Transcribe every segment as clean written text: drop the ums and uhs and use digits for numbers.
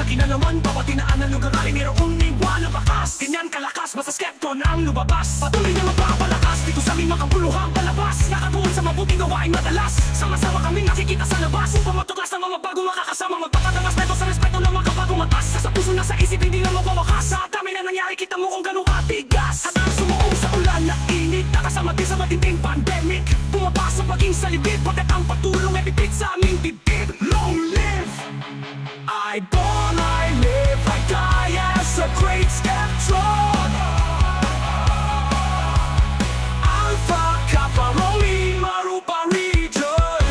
kinalaman, papatinaan ng lugar ay mayroong iwan na bakas. Ganyan kalakas, basta skepton ang lumabas. Patuloy na magpapalakas dito sa aming makabuluhang palabas. Nakatuon sa mabuting gawain madalas, sama-sama kaming nakikita sa labas. Upang matuklas ng mga bagong makakasama, magpapatagas neto sa respeto ng mga bagong matas. Sa puso na sa isip, hindi na mabawakas. Sa dami na nangyari, kita mo kung gano'ng katigas. At ang sumuong sa ulan na init, nakasama din sa matinding pandemic. Pumapasok maging sa libid, pagkat ang patulong ay pipit sa aming bibig. Long live! I born, I live, I die as a great skeptron. Alpha, Kappa, Rho, Marupa region.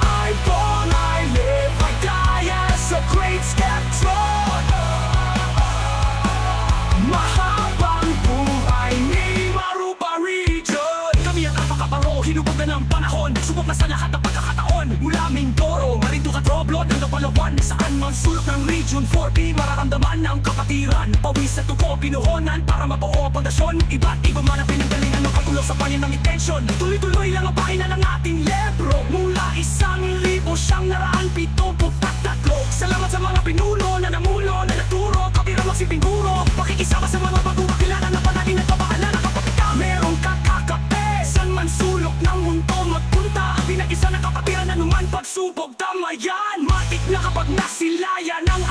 I born, I live, I die as a great skeptron. Mahabang buhay ni Marupa region. Kami at Alpha, Kappa, Rho, hinubog na ng panahon. Subok na sa lahat ng pagkakataon. Mula Mindoro, Marinduque at Roblot hanggang Palawan, saan man sulok ng Region 4B, mararamdaman ang kapatiran. Pawis at tuko, pinuhonan para mabuo ang pundasyon. Iba't iba man ang pinanggalingan ng pagkulong sa panyan ng intensyon. Tuloy-tuloy lang ang pakina ng ating lebro. Mula 1,973. Salamat sa mga pinuno na namulo, na naturo, kapira magsibing guro. Pakikisama sa mga bagong makilala na palagi nagpapaalala kapag ka merong kakakape. Saan man sulok ng mundo magpunta, pinag-isa na kapatiran na naman pagsubok damayan. Matik na kapag nasilayan ang